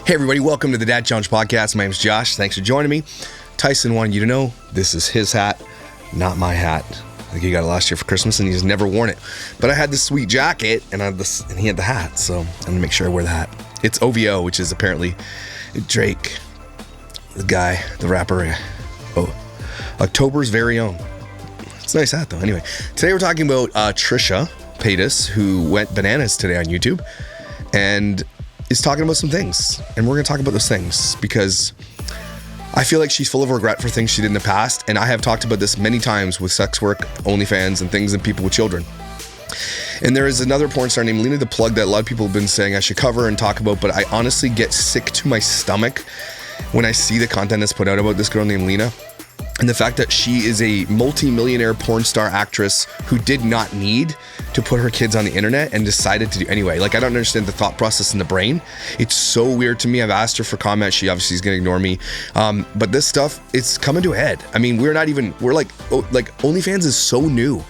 Hey everybody, welcome to the Dad Challenge Podcast. My name's Josh. Thanks for joining me. Tyson wanted you to know this is his hat, not my hat. I think he got it last year for Christmas and he's never worn it. But I had this sweet jacket and he had the hat, so I'm gonna make sure I wear the hat. It's OVO, which is apparently Drake, the guy, the rapper, October's very own. It's a nice hat though. Anyway, today we're talking about Trisha Paytas, who went bananas today on YouTube and is talking about some things. And we're gonna talk about those things because I feel like she's full of regret for things she did in the past. And I have talked about this many times with sex work, OnlyFans, and things and people with children. And there is another porn star named Lena the Plug that a lot of people have been saying I should cover and talk about, but I honestly get sick to my stomach when I see the content that's put out about this girl named Lena. And the fact that she is a multi-millionaire porn star actress who did not need to put her kids on the internet and decided to do anyway. Like, I don't understand the thought process in the brain. It's so weird to me. I've asked her for comments. She obviously is going to ignore me. But this stuff, it's coming to a head. I mean, we're like OnlyFans is so new.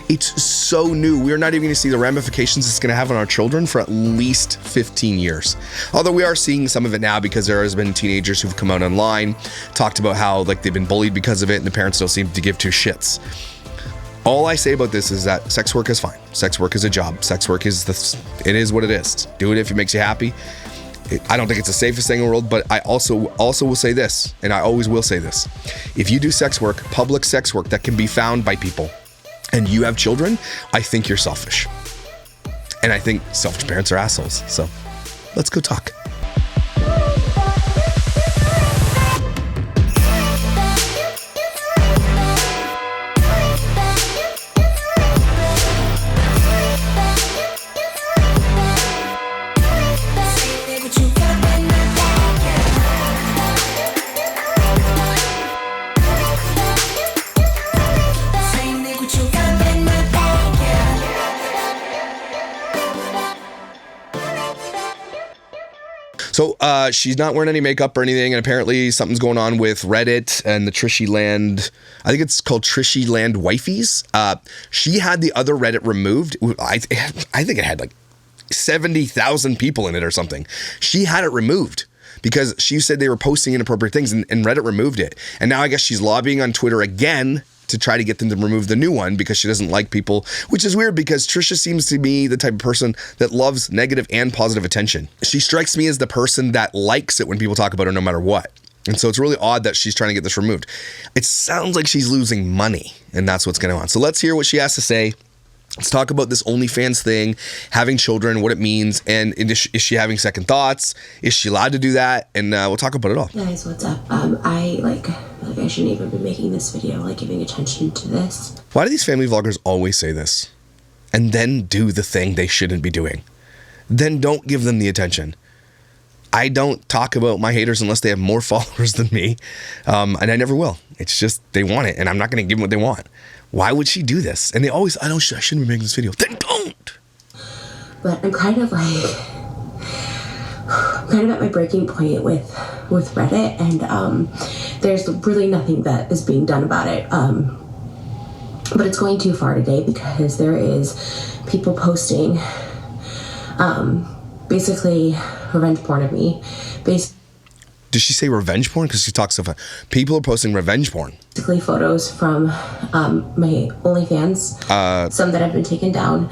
It's so new. We're not even going to see the ramifications it's going to have on our children for at least 15 years. Although we are seeing some of it now because there has been teenagers who've come out online, talked about how like they've been bullied because of it and the parents don't seem to give two shits. All I say about this is that sex work is fine. Sex work is a job. Sex work is it is what it is. Do it if it makes you happy. I don't think it's the safest thing in the world, but I also will say this, and I always will say this. If you do sex work, public sex work that can be found by people, and you have children, I think you're selfish. And I think selfish parents are assholes. So let's go talk. So she's not wearing any makeup or anything, and apparently something's going on with Reddit and the Trishy Land. I think it's called Trishy Land Wifeys. She had the other Reddit removed. I think it had like 70,000 people in it or something. She had it removed because she said they were posting inappropriate things, and Reddit removed it. And now I guess she's lobbying on Twitter again to try to get them to remove the new one because she doesn't like people, which is weird because Trisha seems to be the type of person that loves negative and positive attention. She strikes me as the person that likes it when people talk about her no matter what. And so it's really odd that she's trying to get this removed. It sounds like she's losing money, and that's what's going on. So let's hear what she has to say. Let's talk about this OnlyFans thing, having children, what it means, and is she having second thoughts? Is she allowed to do that? And we'll talk about it all. Guys, what's up? I shouldn't even be making this video, giving attention to this. Why do these family vloggers always say this? And then do the thing they shouldn't be doing. Then don't give them the attention. I don't talk about my haters unless they have more followers than me. And I never will. It's just, they want it, and I'm not going to give them what they want. Why would she do this? And they always, I shouldn't be making this video. Then don't. But I'm kind of at my breaking point with Reddit, and there's really nothing that is being done about it. But it's going too far today because there is people posting basically revenge porn of me. Did she say revenge porn? Because she talks so fast. People are posting revenge porn. Basically photos from my OnlyFans, some that have been taken down.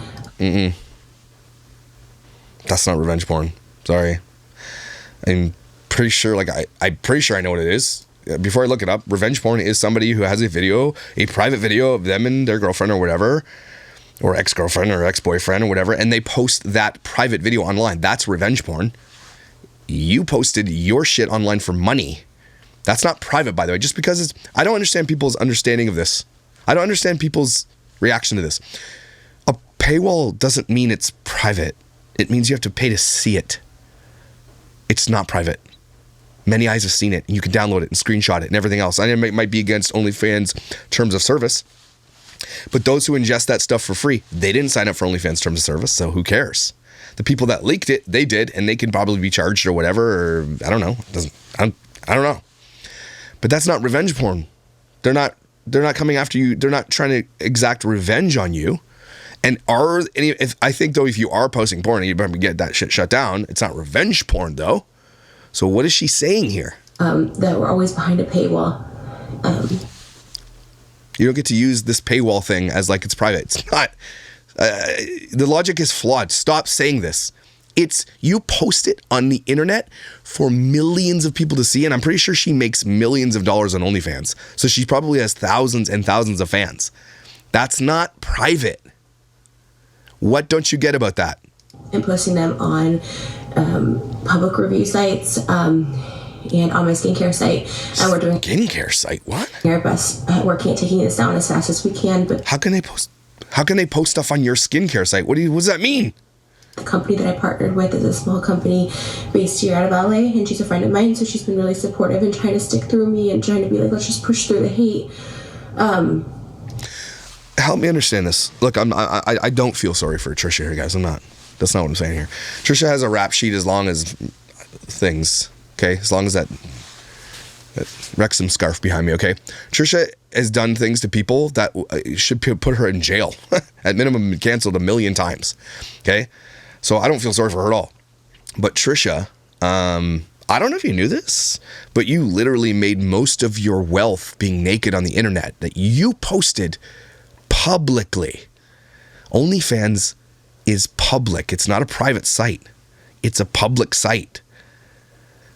That's not revenge porn. Sorry. I'm pretty sure, I'm pretty sure I know what it is. Before I look it up, revenge porn is somebody who has a private video of them and their girlfriend or whatever, or ex-girlfriend or ex-boyfriend or whatever, and they post that private video online. That's revenge porn. You posted your shit online for money. That's not private, by the way, just because I don't understand people's understanding of this. I don't understand people's reaction to this. A paywall doesn't mean it's private. It means you have to pay to see it. It's not private. Many eyes have seen it, and you can download it and screenshot it and everything else. I know it might be against OnlyFans terms of service, but those who ingest that stuff for free, they didn't sign up for OnlyFans terms of service, so who cares? The people that leaked it, they did, and they can probably be charged or whatever, or I don't know. I don't know. But that's not revenge porn. They're not coming after you. They're not trying to exact revenge on you. And I think though, if you are posting porn, you better get that shit shut down. It's not revenge porn though. So what is she saying here? That we're always behind a paywall. You don't get to use this paywall thing as like it's private. It's not. The logic is flawed. Stop saying this. It's you post it on the internet for millions of people to see, and I'm pretty sure she makes millions of dollars on OnlyFans. So she probably has thousands and thousands of fans. That's not private. What don't you get about that? And posting them on public review sites and on my skincare site. And we're doing skincare site? What? Our best at working at taking this down as fast as we can. But how can they post stuff on your skincare site? What does that mean? The company that I partnered with is a small company based here out of LA, and she's a friend of mine, so she's been really supportive and trying to stick through me and trying to be like, let's just push through the hate. Help me understand this. Look, I don't feel sorry for Trisha here, guys. I'm not. That's not what I'm saying here. Trisha has a rap sheet as long as things, okay? As long as that Wrexham scarf behind me, okay? Trisha has done things to people that should put her in jail. At minimum, canceled 1 million times, okay? So I don't feel sorry for her at all. But Trisha, I don't know if you knew this, but you literally made most of your wealth being naked on the internet that you posted publicly. OnlyFans is public. It's not a private site. It's a public site.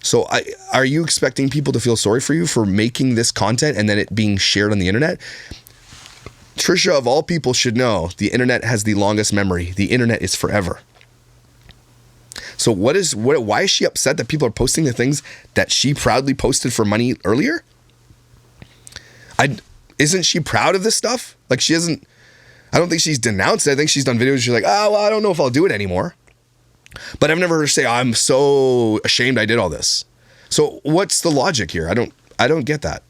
So are you expecting people to feel sorry for you for making this content and then it being shared on the internet? Trisha, of all people, should know the internet has the longest memory. The internet is forever. So why is she upset that people are posting the things that she proudly posted for money earlier? Isn't she proud of this stuff? Like I don't think she's denounced it. I think she's done videos. She's like, oh, well, I don't know if I'll do it anymore. But I've never heard her say, I'm so ashamed I did all this. So what's the logic here? I don't get that.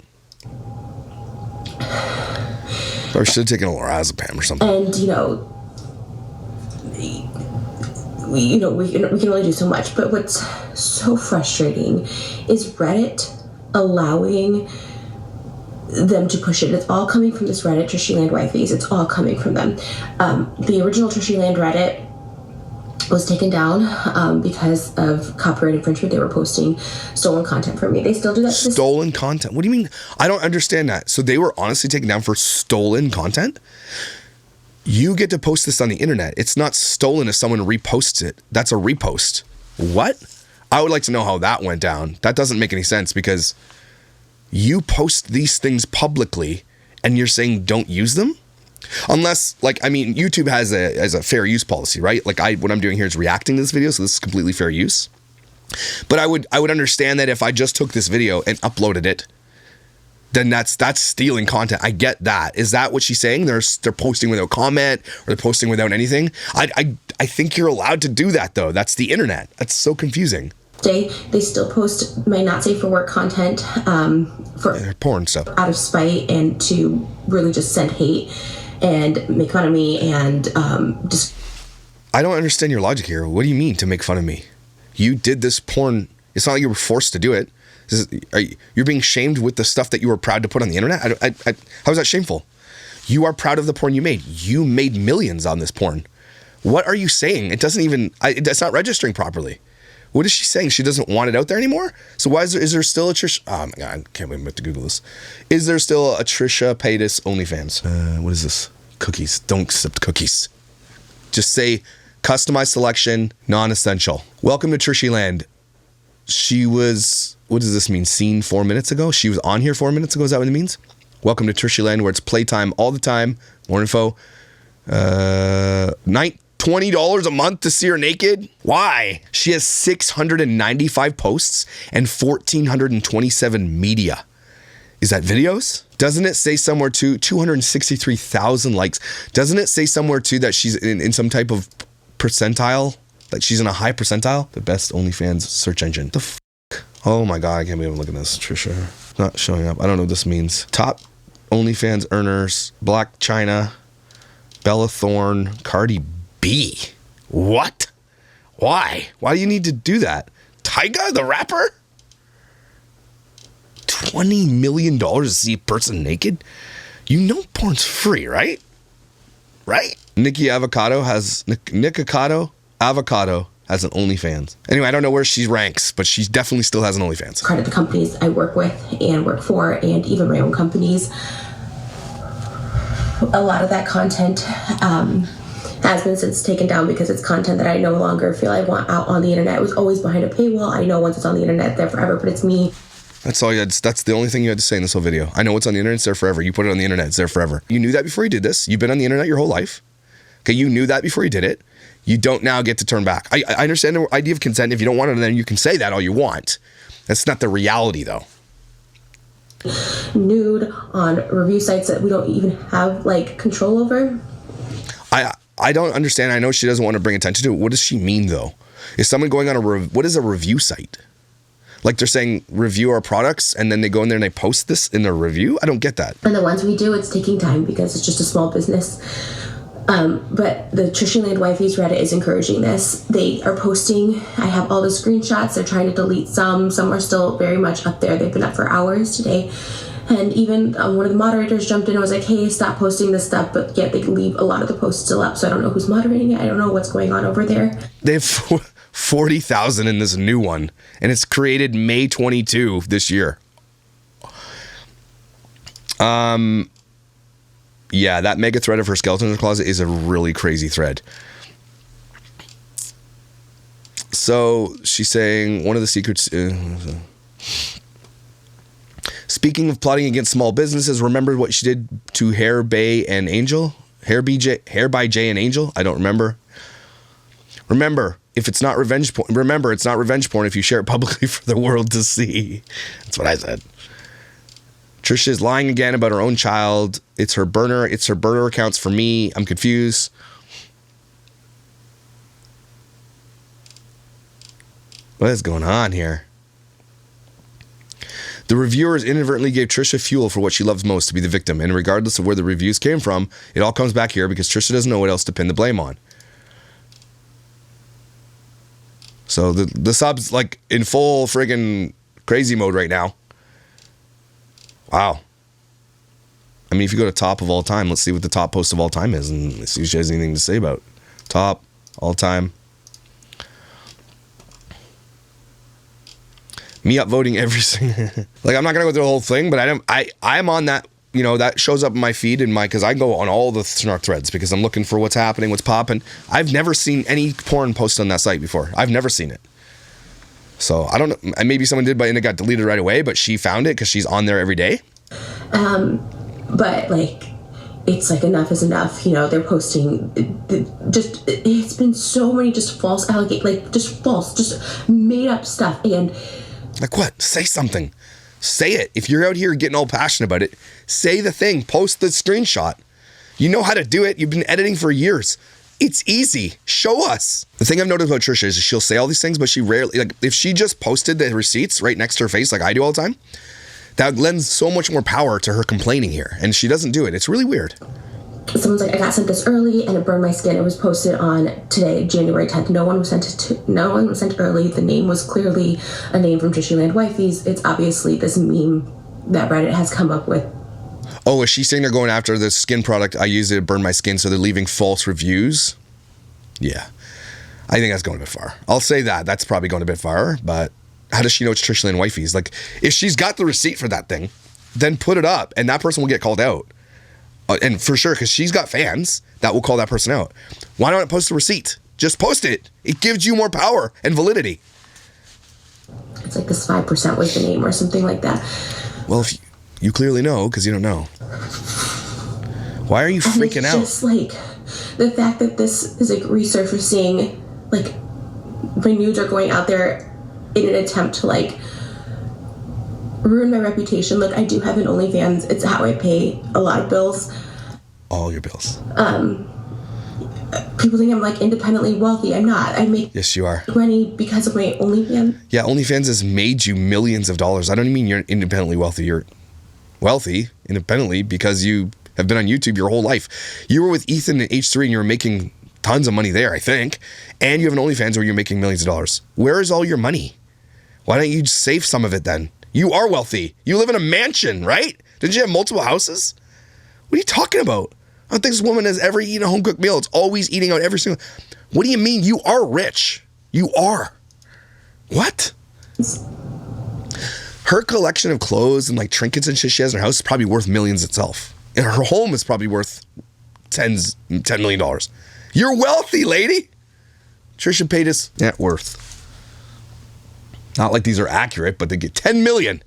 Or should have taken a lorazepam or something. And, we can only do so much. But what's so frustrating is Reddit allowing them to push it. It's all coming from this Reddit, Trisha Land Wifeys. It's all coming from them. The original Trisha Land Reddit was taken down because of copyright infringement. They were posting stolen content from me. They still do that. Stolen content? What do you mean? I don't understand that. So they were honestly taken down for stolen content? You get to post this on the internet. It's not stolen if someone reposts it. That's a repost. What? I would like to know how that went down. That doesn't make any sense because you post these things publicly and you're saying don't use them? Unless, YouTube has a fair use policy, right? What I'm doing here is reacting to this video, so this is completely fair use. But I would understand that if I just took this video and uploaded it, then that's stealing content. I get that. Is that what she's saying? They're posting without comment or they're posting without anything? I think you're allowed to do that though. That's the internet. That's so confusing. They still post my not safe for work content for porn stuff out of spite and to really just send hate and make fun of me and just. I don't understand your logic here. What do you mean to make fun of me? You did this porn. It's not like you were forced to do it. You're being shamed with the stuff that you were proud to put on the internet? How is that shameful? You are proud of the porn you made. You made millions on this porn. What are you saying? It doesn't even, it's not registering properly. What is she saying? She doesn't want it out there anymore? So why is there still a Trisha? Oh my God, I can't wait to Google this. Is there still a Trisha Paytas OnlyFans? What is this? Cookies. Don't accept cookies. Just say customized selection, non-essential. Welcome to Trisha Land. She was, what does this mean? Seen 4 minutes ago? She was on here 4 minutes ago? Is that what it means? Welcome to Trisha Land, where it's playtime all the time. More info. $20 a month to see her naked? Why? She has 695 posts and 1,427 media. Is that videos? Doesn't it say somewhere too, 263,000 likes? Doesn't it say somewhere too that she's in some type of percentile? Like she's in a high percentile? The best OnlyFans search engine. The f***? Oh my God, I can't believe I'm looking at this. Trisha, not showing up. I don't know what this means. Top OnlyFans earners, Black China, Bella Thorne, Cardi B. What? Why? Why do you need to do that? Tyga, the rapper? $20 million to see a person naked? You know porn's free, right? Right? Nikki Avocado has has an OnlyFans. Anyway, I don't know where she ranks, but she definitely still has an OnlyFans. Credit the companies I work with and work for, and even my own companies. A lot of that content has been since taken down because it's content that I no longer feel I want out on the internet. It was always behind a paywall. I know once it's on the internet, it's there forever, but it's me. That's all you had. That's the only thing you had to say in this whole video. I know what's on the internet, it's there forever. You put it on the internet, it's there forever. You knew that before you did this. You've been on the internet your whole life. Okay, you knew that before you did it. You don't now get to turn back. I understand the idea of consent. If you don't want it, then you can say that all you want. That's not the reality, though. Nude on review sites that we don't even have like control over. I don't understand. I know she doesn't want to bring attention to it. What does she mean, though? Is someone going on what is a review site? Like they're saying review our products and then they go in there and they post this in their review? I don't get that. And the ones we do, it's taking time because it's just a small business. But the Trisha Land Wifey's Reddit is encouraging this. They are posting. I have all the screenshots. They're trying to delete some. Some are still very much up there. They've been up for hours today. And even one of the moderators jumped in and was like, hey, stop posting this stuff. But yet they leave a lot of the posts still up. So I don't know who's moderating it. I don't know what's going on over there. They have 40,000 in this new one. And it's created May 22 this year. Yeah, that mega thread of her skeleton in the closet is a really crazy thread. So she's saying one of the secrets. Speaking of plotting against small businesses, remember what she did to Hair by Jay and Angel? I don't remember. Remember, if it's not revenge porn. Remember, it's not revenge porn if you share it publicly for the world to see. That's what I said. Trisha is lying again about her own child. It's her burner. It's her burner accounts for me. I'm confused. What is going on here? The reviewers inadvertently gave Trisha fuel for what she loves most, to be the victim. And regardless of where the reviews came from, it all comes back here because Trisha doesn't know what else to pin the blame on. So the sub's like in full friggin' crazy mode right now. Wow. I mean, if you go to top of all time, let's see what the top post of all time is and see if she has anything to say about it. Top, all time. Me upvoting every single... Like, I'm not going to go through the whole thing, but I'm on that, you know, that shows up in my feed and because I go on all the snark threads because I'm looking for what's happening, what's popping. I've never seen any porn posted on that site before. I've never seen it. So I don't know. Maybe someone did, but it got deleted right away. But she found it because she's on there every day. But like, it's like enough is enough. You know, they're posting. It's been so many just false allegations, like just false, just made up stuff. And like what? Say something. Say it. If you're out here getting all passionate about it, say the thing. Post the screenshot. You know how to do it. You've been editing for years. It's easy. Show us. The thing I've noticed about Trisha is she'll say all these things, but she rarely, like, if she just posted the receipts right next to her face like I do all the time, that lends so much more power to her complaining here. And she doesn't do it. It's really weird. Someone's like, I got sent this early and it burned my skin. It was posted on today, January 10th. No one was sent early. The name was clearly a name from Trisha Land Wifey's. It's obviously this meme that Reddit has come up with. Oh, is she saying they're going after the skin product? I used it to burn my skin, so they're leaving false reviews? Yeah. I think that's going a bit far. I'll say that. That's probably going a bit far, but how does she know it's Trisha Land Wifey's? Like, if she's got the receipt for that thing, then put it up, and that person will get called out. And for sure, because she's got fans that will call that person out. Why not post the receipt? Just post it. It gives you more power and validity. It's like this 5% was the name or something like that. Well, if you clearly know because you don't know. Why are you freaking out? Just like the fact that this is like resurfacing, like my nudes are going out there in an attempt to like ruin my reputation. Look, I do have an OnlyFans. It's how I pay a lot of bills. All your bills. People think I'm like independently wealthy. I'm not. I make yes, you are. money because of my OnlyFans. Yeah, OnlyFans has made you millions of dollars. I don't mean you're independently wealthy. You're wealthy independently because you have been on YouTube your whole life. You were with Ethan at H3 and you were making tons of money there, I think. And you have an OnlyFans where you're making millions of dollars. Where is all your money? Why don't you just save some of it then? You are wealthy. You live in a mansion, right? Didn't you have multiple houses? What are you talking about? I don't think this woman has ever eaten a home-cooked meal. It's always eating out every single... What do you mean? You are rich. You are. What? Her collection of clothes and like trinkets and shit she has in her house is probably worth millions itself. And her home is probably worth $10 million. You're wealthy, lady. Trisha Paytas net worth. Not like these are accurate, but they get 10 million.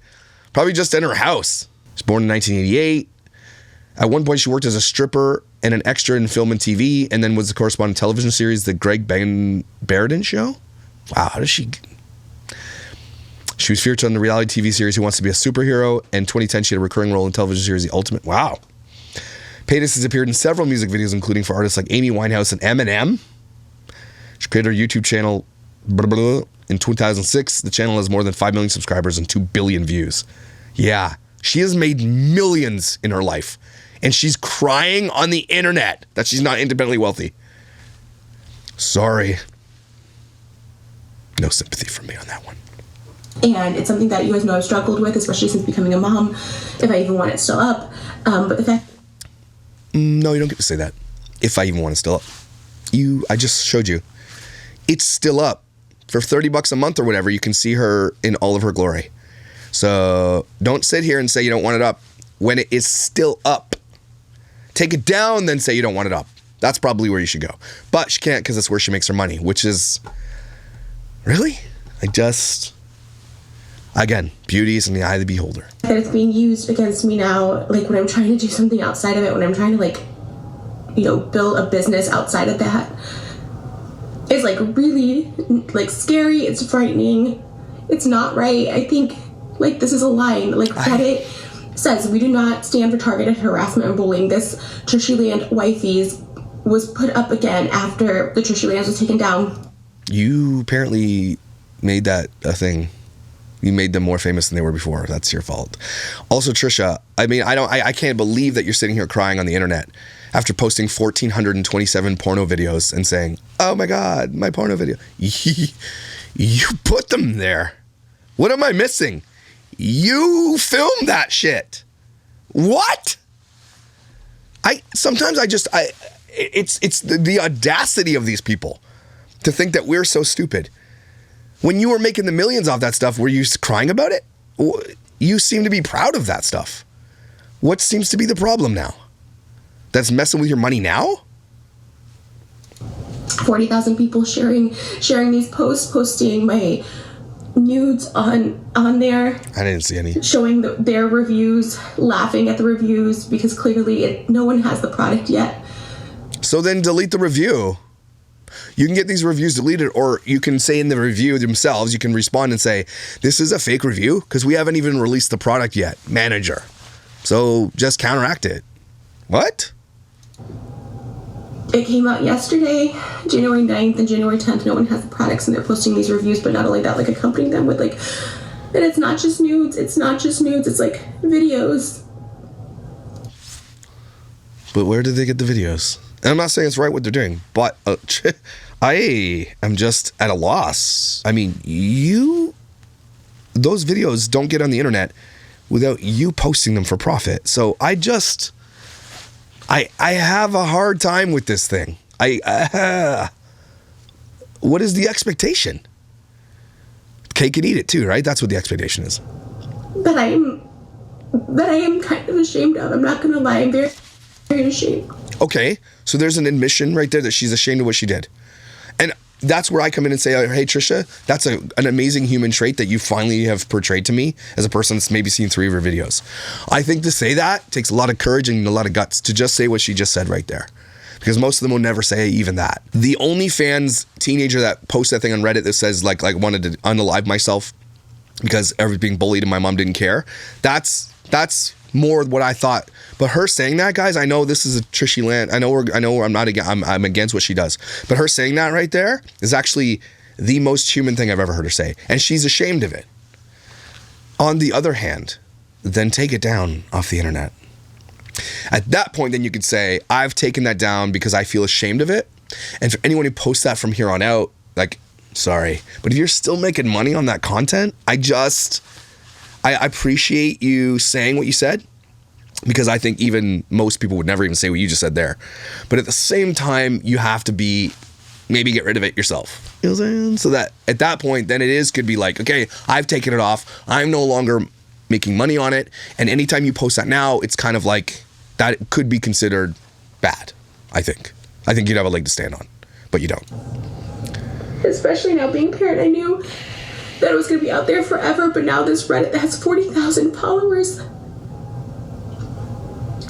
Probably just in her house. She's born in 1988. At one point, she worked as a stripper and an extra in film and TV, and then was the correspondent television series, The Greg Baridan Show. Wow, how does she... She was featured on the reality TV series Who Wants to Be a Superhero. In 2010, she had a recurring role in television series The Ultimate. Wow. Paytas has appeared in several music videos, including for artists like Amy Winehouse and Eminem. She created her YouTube channel in 2006. The channel has more than 5 million subscribers and 2 billion views. Yeah, she has made millions in her life. And she's crying on the internet that she's not independently wealthy. Sorry. No sympathy from me on that one. And it's something that you guys know I've struggled with, especially since becoming a mom, if I even want it still up. But the fact... No, you don't get to say that. If I even want it still up. I just showed you. It's still up. For $30 a month or whatever, you can see her in all of her glory. So don't sit here and say you don't want it up when it is still up. Take it down, then say you don't want it up. That's probably where you should go. But she can't because that's where she makes her money, which is... Really? Again, beauty is in the eye of the beholder. That it's being used against me now, like when I'm trying to do something outside of it, when I'm trying to like, build a business outside of that. It's like really like scary. It's frightening. It's not right. I think like this is a line. Like Reddit says we do not stand for targeted harassment and bullying. This Trisha Land wifeys was put up again after the Trisha Lands was taken down. You apparently made that a thing. You made them more famous than they were before. That's your fault. Also, Trisha, I mean, I can't believe that you're sitting here crying on the internet after posting 1,427 porno videos and saying, oh my God, my porno video. You put them there. What am I missing? You filmed that shit. What? Sometimes it's the audacity of these people to think that we're so stupid. When you were making the millions off that stuff, were you crying about it? You seem to be proud of that stuff. What seems to be the problem now? That's messing with your money now? 40,000 people sharing these posts, posting my nudes on there. I didn't see any. Showing their reviews, laughing at the reviews, because clearly no one has the product yet. So then delete the review. You can get these reviews deleted, or you can say in the review themselves, you can respond and say, this is a fake review because we haven't even released the product yet, manager. So just counteract it. What? It came out yesterday, January 9th and January 10th. No one has the products and they're posting these reviews, but not only that, like accompanying them with like, and it's not just nudes. It's not just nudes. It's like videos. But where did they get the videos? And I'm not saying it's right what they're doing, but I am just at a loss. I mean, those videos don't get on the internet without you posting them for profit. So I have a hard time with this thing. What is the expectation? Cake and eat it too, right? That's what the expectation is. That I am kind of ashamed of. I'm not going to lie. I'm very, very ashamed. Okay, so there's an admission right there that she's ashamed of what she did. And that's where I come in and say, hey, Trisha, that's an amazing human trait that you finally have portrayed to me as a person that's maybe seen 3 of your videos. I think to say that takes a lot of courage and a lot of guts to just say what she just said right there. Because most of them will never say even that. The OnlyFans teenager that posts that thing on Reddit that says like wanted to unalive myself because I was being bullied and my mom didn't care, that's more what I thought. But her saying that, guys, I know this is a Trisha Land. I know I'm against what she does. But her saying that right there is actually the most human thing I've ever heard her say. And she's ashamed of it. On the other hand, then take it down off the internet. At that point, then you could say, I've taken that down because I feel ashamed of it. And for anyone who posts that from here on out, like, sorry. But if you're still making money on that content, I appreciate you saying what you said, because I think even most people would never even say what you just said there. But at the same time, you have to be maybe get rid of it yourself. You know what I'm saying? So that at that point, then could be like, okay, I've taken it off. I'm no longer making money on it. And anytime you post that now, it's kind of like that could be considered bad, I think. I think you'd have a leg to stand on, but you don't. Especially now being a parent, I knew that it was going to be out there forever, but now this Reddit that has 40,000 followers.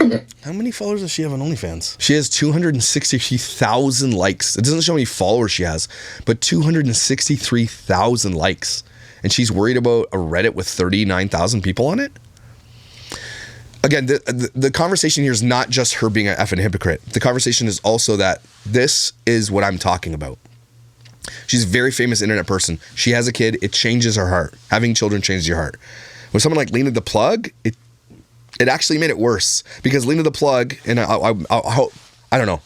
And how many followers does she have on OnlyFans? She has 263,000 likes. It doesn't show how many followers she has, but 263,000 likes. And she's worried about a Reddit with 39,000 people on it? Again, the conversation here is not just her being an effing hypocrite. The conversation is also that this is what I'm talking about. She's a very famous internet person. She has a kid. It changes her heart. Having children changes your heart. With someone like Lena the Plug, it actually made it worse, because Lena the Plug, and I don't know.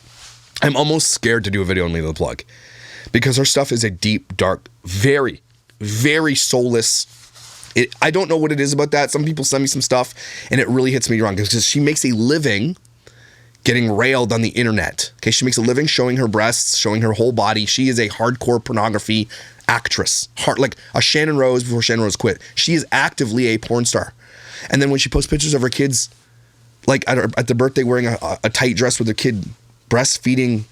I'm almost scared to do a video on Lena the Plug, because her stuff is a deep, dark, very, very soulless. I don't know what it is about that. Some people send me some stuff and it really hits me wrong, because she makes a living getting railed on the internet. Okay, she makes a living showing her breasts, showing her whole body. She is a hardcore pornography actress, like a Shannon Rose before Shannon Rose quit. She is actively a porn star. And then when she posts pictures of her kids, like at the birthday wearing a tight dress with her kid breastfeeding,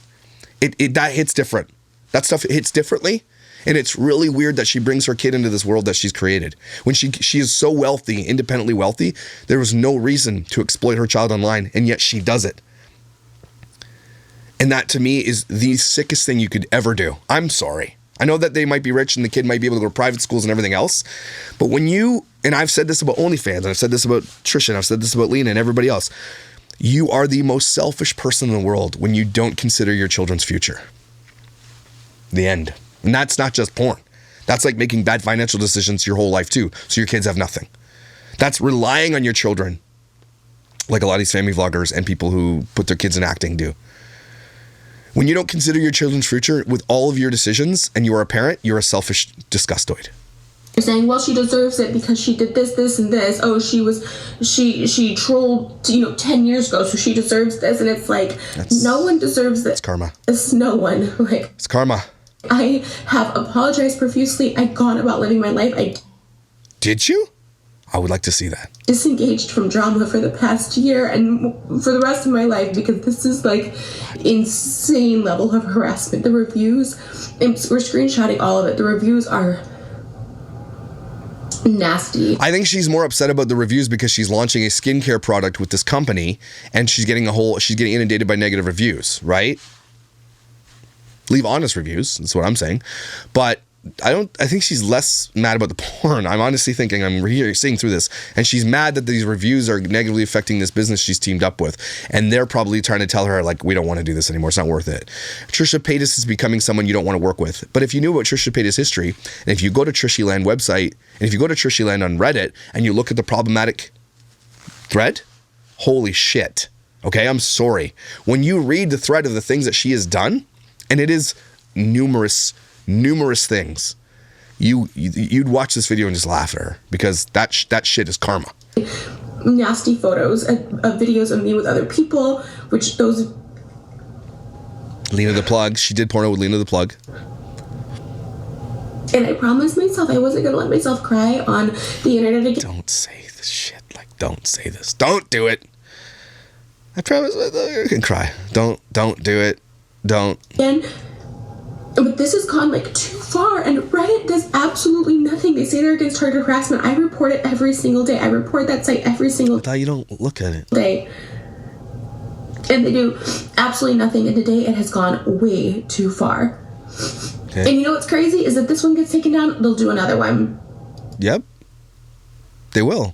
that hits different. That stuff hits differently. And it's really weird that she brings her kid into this world that she's created. When she is so wealthy, independently wealthy, there was no reason to exploit her child online, and yet she does it. And that, to me, is the sickest thing you could ever do. I'm sorry. I know that they might be rich and the kid might be able to go to private schools and everything else, but when you, and I've said this about OnlyFans, and I've said this about Trisha, and I've said this about Lena and everybody else, you are the most selfish person in the world when you don't consider your children's future. The end. And that's not just porn. That's like making bad financial decisions your whole life too, so your kids have nothing. That's relying on your children, like a lot of these family vloggers and people who put their kids in acting do. When you don't consider your children's future with all of your decisions and you are a parent, you're a selfish disgustoid. You're saying, well, she deserves it because she did this, this, and this. Oh, she trolled, 10 years ago, so she deserves this. And it's like, no one deserves this. It's karma. It's no one. Like, it's karma. I have apologized profusely. I've gone about living my life. Did you? I would like to see that. Disengaged from drama for the past year and for the rest of my life, because this is like insane level of harassment. The reviews, and we're screenshotting all of it. The reviews are nasty. I think she's more upset about the reviews because she's launching a skincare product with this company and she's getting inundated by negative reviews, right? Leave honest reviews, that's what I'm saying. But I think she's less mad about the porn. I'm honestly thinking, I'm seeing through this, and she's mad that these reviews are negatively affecting this business she's teamed up with, and they're probably trying to tell her, like, we don't want to do this anymore, it's not worth it. Trisha Paytas is becoming someone you don't want to work with. But if you knew about Trisha Paytas' history, and if you go to Trishyland website, and if you go to Trishyland on Reddit, and you look at the problematic thread, holy shit. Okay, I'm sorry. When you read the thread of the things that she has done, and it is numerous things, you'd watch this video and just laugh at her, because that shit is karma. Nasty photos of videos of me with other people, which those... Lena the Plug, she did porno with Lena the Plug. And I promised myself I wasn't going to let myself cry on the internet again. Don't say this shit. Like, don't say this. Don't do it. I promise I can cry. Don't do it. Don't. But this has gone like too far, and Reddit does absolutely nothing. They say they're against targeted harassment. I report it every single day. I report that site every single day. You don't look at it. Day. And they do absolutely nothing, and today it has gone way too far. Okay. And you know what's crazy is that this one gets taken down, they'll do another one. Yep. They will.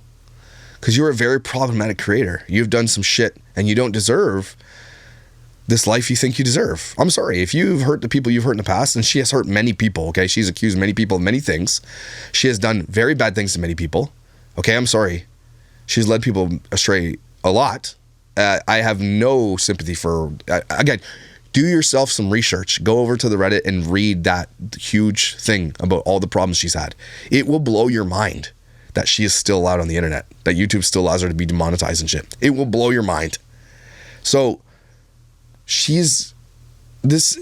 Because you're a very problematic creator. You've done some shit, and you don't deserve this life you think you deserve. I'm sorry. If you've hurt the people you've hurt in the past, and she has hurt many people, okay? She's accused many people of many things. She has done very bad things to many people. Okay, I'm sorry. She's led people astray a lot. I have no sympathy for... again, do yourself some research. Go over to the Reddit and read that huge thing about all the problems she's had. It will blow your mind that she is still allowed on the internet, that YouTube still allows her to be demonetized and shit. It will blow your mind. So... she's this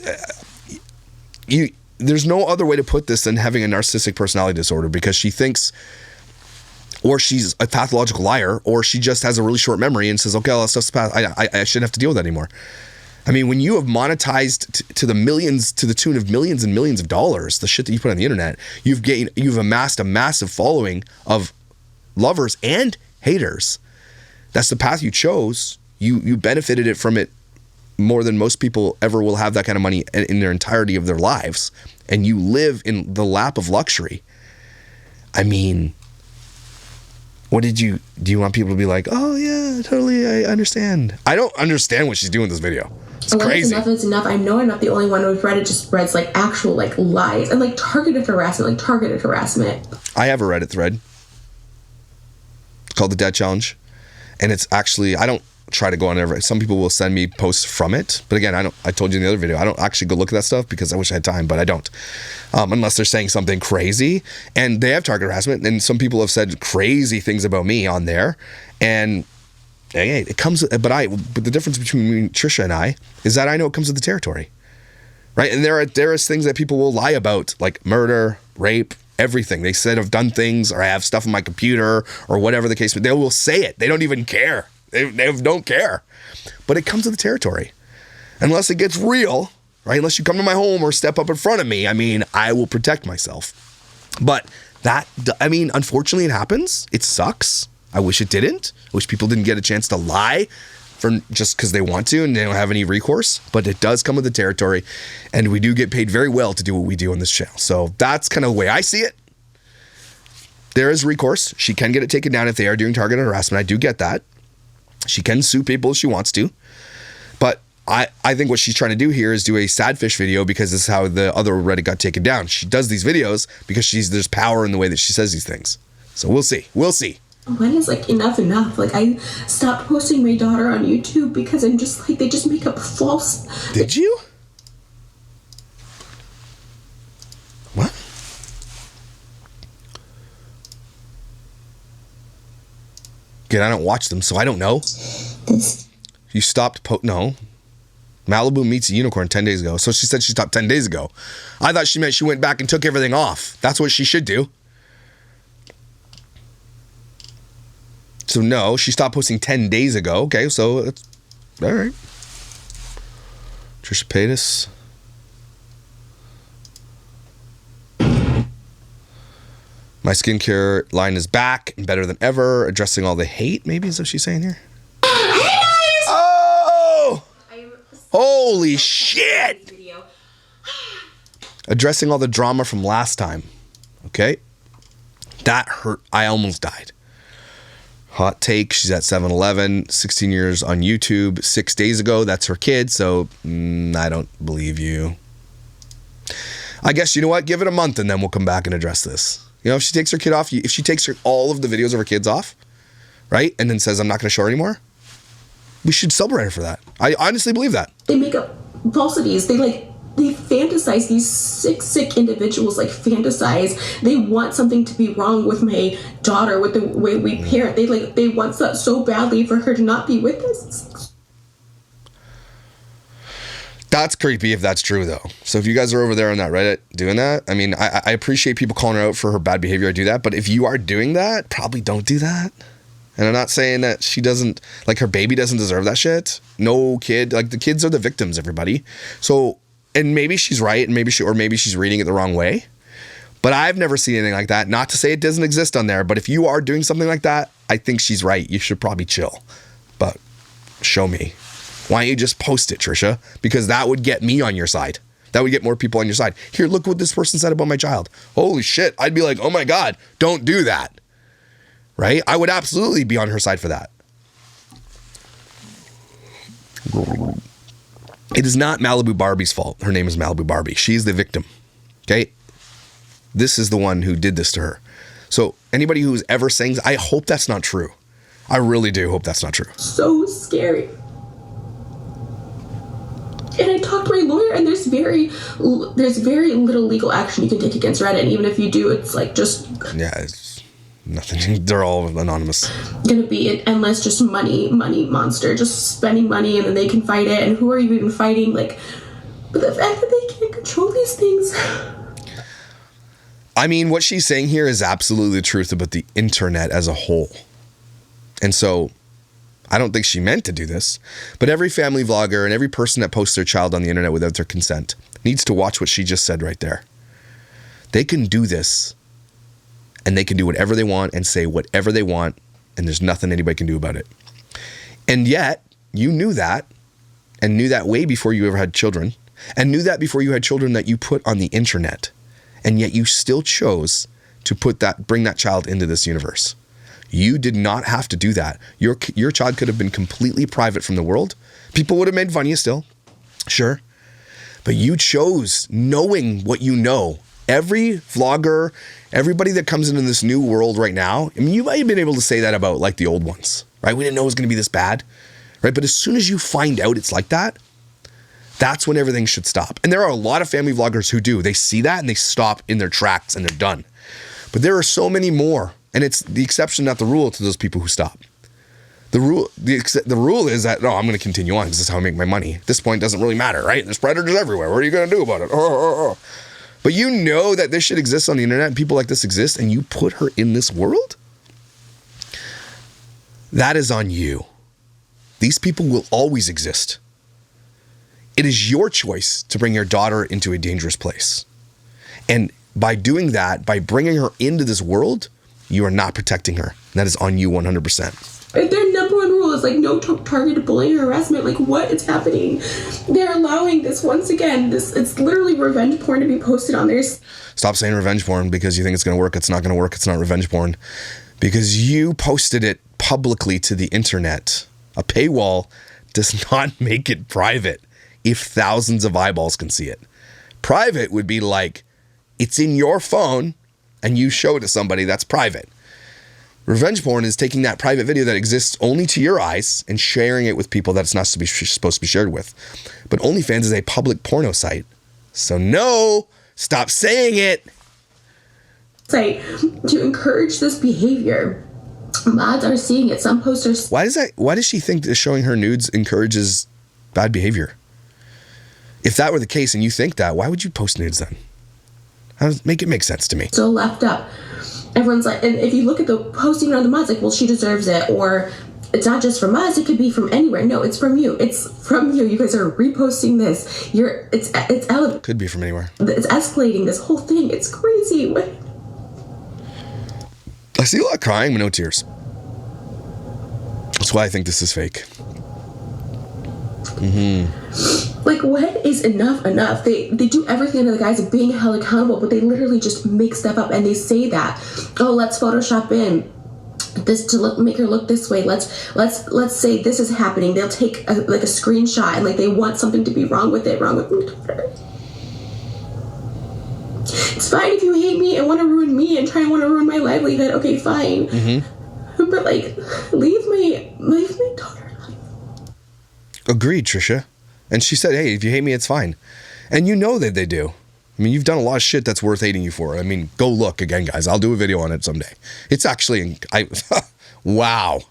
there's no other way to put this than having a narcissistic personality disorder, because she thinks, or she's a pathological liar, or she just has a really short memory and says, okay, all that stuff's past. I shouldn't have to deal with that anymore. I mean, when you have monetized to the millions, to the tune of millions and millions of dollars, the shit that you put on the internet, you've amassed a massive following of lovers and haters. That's the path you chose. You benefited it from it more than most people ever will have that kind of money in their entirety of their lives. And you live in the lap of luxury. I mean, do you want people to be like, oh yeah, totally, I understand. I don't understand what she's doing in this video. It's crazy. It's enough. I know I'm not the only one who's Reddit just spreads like actual like lies and like targeted harassment. I have a Reddit thread. It's called the Dead Challenge. And it's actually, I don't try to go on every, some people will send me posts from it. But again, I told you in the other video, I don't actually go look at that stuff because I wish I had time, but I don't. Unless they're saying something crazy. And they have target harassment. And some people have said crazy things about me on there. And hey, it comes, but the difference between me, Trisha and I is that I know it comes with the territory, right? And there is things that people will lie about, like murder, rape, everything. They said I've done things, or I have stuff on my computer, or whatever the case, but they will say it. They don't even care. They don't care. But it comes with the territory. Unless it gets real, right? Unless you come to my home or step up in front of me, I mean, I will protect myself. But unfortunately it happens. It sucks. I wish it didn't. I wish people didn't get a chance to lie just because they want to and they don't have any recourse. But it does come with the territory, and we do get paid very well to do what we do on this channel. So that's kind of the way I see it. There is recourse. She can get it taken down if they are doing targeted harassment. I do get that. She can sue people if she wants to. But I think what she's trying to do here is do a sad fish video, because this is how the other Reddit got taken down. She does these videos because there's power in the way that she says these things. So we'll see. We'll see. When is like enough? Like, I stopped posting my daughter on YouTube because I'm just like, they just make up false. Did you? What? Again, I don't watch them, so I don't know. You stopped no. Malibu meets a unicorn 10 days ago. So she said she stopped 10 days ago. I thought she meant she went back and took everything off. That's what she should do. So no, she stopped posting 10 days ago. Okay, so it's all right. Trisha Paytas. My skincare line is back and better than ever, addressing all the hate, maybe is what she's saying here. Oh! Holy shit! Addressing all the drama from last time. Okay? That hurt. I almost died. Hot take, she's at 7-Eleven, 16 years on YouTube, 6 days ago. That's her kid, so I don't believe you. I guess, you know what? Give it a month and then we'll come back and address this. You know, if she takes her kid off, if she takes all of the videos of her kids off, right, and then says, I'm not going to show her anymore, we should celebrate her for that. I honestly believe that. They make up falsities. They fantasize, these sick individuals like fantasize. They want something to be wrong with my daughter, with the way we parent. They want that so badly for her to not be with us. That's creepy if that's true, though. So if you guys are over there on that Reddit doing that, I mean, I appreciate people calling her out for her bad behavior. I do that. But if you are doing that, probably don't do that. And I'm not saying that she doesn't, like, her baby doesn't deserve that shit. No kid, like, the kids are the victims, everybody. So, and maybe she's right, and maybe she's reading it the wrong way. But I've never seen anything like that. Not to say it doesn't exist on there, but if you are doing something like that, I think she's right. You should probably chill. But show me. Why don't you just post it, Trisha? Because that would get me on your side. That would get more people on your side. Here, look what this person said about my child. Holy shit. I'd be like, oh my God, don't do that. Right? I would absolutely be on her side for that. It is not Malibu Barbie's fault. Her name is Malibu Barbie. She's the victim. Okay? This is the one who did this to her. So anybody who's ever saying, I hope that's not true. I really do hope that's not true. So scary. And I talked to my lawyer, and there's very little legal action you can take against Reddit. And even if you do, it's like just... Yeah, it's nothing. They're all anonymous. Gonna be an endless just money monster, just spending money, and then they can fight it. And who are you even fighting? Like But the fact that they can't control these things. I mean, what she's saying here is absolutely the truth about the internet as a whole. And so I don't think she meant to do this, but every family vlogger and every person that posts their child on the internet without their consent needs to watch what she just said right there. They can do this, and they can do whatever they want and say whatever they want, and there's nothing anybody can do about it. And yet, you knew that, and knew that way before you ever had children, and knew that before you had children that you put on the internet, and yet you still chose to bring that child into this universe. You did not have to do that. Your child could have been completely private from the world. People would have made fun of you still, sure. But you chose, knowing what you know. Every vlogger, everybody that comes into this new world right now, I mean, you might have been able to say that about like the old ones, right? We didn't know it was going to be this bad, right? But as soon as you find out it's like that, that's when everything should stop. And there are a lot of family vloggers who do. They see that and they stop in their tracks and they're done. But there are so many more. And it's the exception, not the rule, to those people who stop. The rule is that, no, I'm going to continue on because this is how I make my money. At this point, it doesn't really matter, right? There's predators everywhere. What are you going to do about it? But you know that this shit exists on the internet and people like this exist, and you put her in this world? That is on you. These people will always exist. It is your choice to bring your daughter into a dangerous place. And by doing that, by bringing her into this world, you are not protecting her. And that is on you 100%. Their number one rule is like no targeted bullying or harassment. Like, what is happening? They're allowing this once again. It's literally revenge porn to be posted on there. Stop saying revenge porn because you think it's going to work. It's not going to work. It's not revenge porn. Because you posted it publicly to the internet. A paywall does not make it private if thousands of eyeballs can see it. Private would be like, it's in your phone and you show it to somebody. That's private. Revenge porn is taking that private video that exists only to your eyes and sharing it with people that it's not supposed to be shared with. But OnlyFans is a public porno site. So no, stop saying it. Site to encourage this behavior. Mods are seeing it. Some posters. Why does she think that showing her nudes encourages bad behavior? If that were the case and you think that, why would you post nudes then? Make it make sense to me. So left up. Everyone's like, and if you look at the posting on the mods, like, well, she deserves it, or it's not just from us, it could be from anywhere. No, it's from you. It's from you. You guys are reposting this. It's could be from anywhere. It's escalating this whole thing. It's crazy. I see a lot of crying, but no tears. That's why I think this is fake. Like, what is enough? They do everything under the guise of being held accountable, but they literally just make stuff up and they say that, oh, let's Photoshop in this to make her look this way. Let's say this is happening. They'll take a screenshot and like they want something to be wrong with it. It's fine if you hate me and want to ruin me and try and want to ruin my livelihood. Okay, fine. But like, leave my daughter. Agreed, Trisha. And she said, hey, if you hate me, it's fine. And you know that they do. I mean, you've done a lot of shit that's worth hating you for. I mean, go look again, guys. I'll do a video on it someday. It's actually, wow.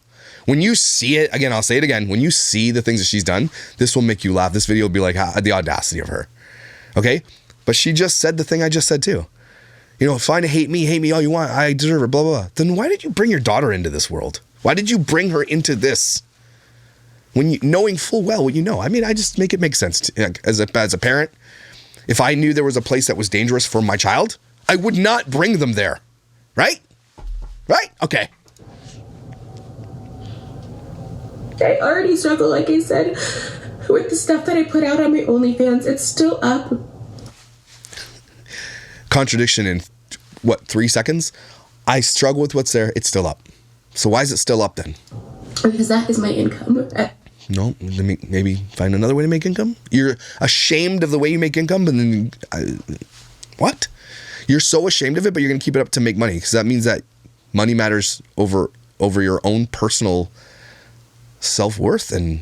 When you see it, again, I'll say it again. When you see the things that she's done, this will make you laugh. This video will be like the audacity of her. Okay? But she just said the thing I just said too. You know, fine to hate me all you want. I deserve it, blah, blah, blah. Then why did you bring your daughter into this world? Why did you bring her into this? When you, knowing full well what you know. I mean, I just make it make sense to, as a parent. If I knew there was a place that was dangerous for my child, I would not bring them there. Right? Right? Okay. I already struggle, like I said, with the stuff that I put out on my OnlyFans. It's still up. Contradiction in, 3 seconds? I struggle with what's there. It's still up. So why is it still up then? Because that is my income. No, maybe find another way to make income. You're ashamed of the way you make income, but then what? You're so ashamed of it, but you're going to keep it up to make money because that means that money matters over your own personal self-worth. And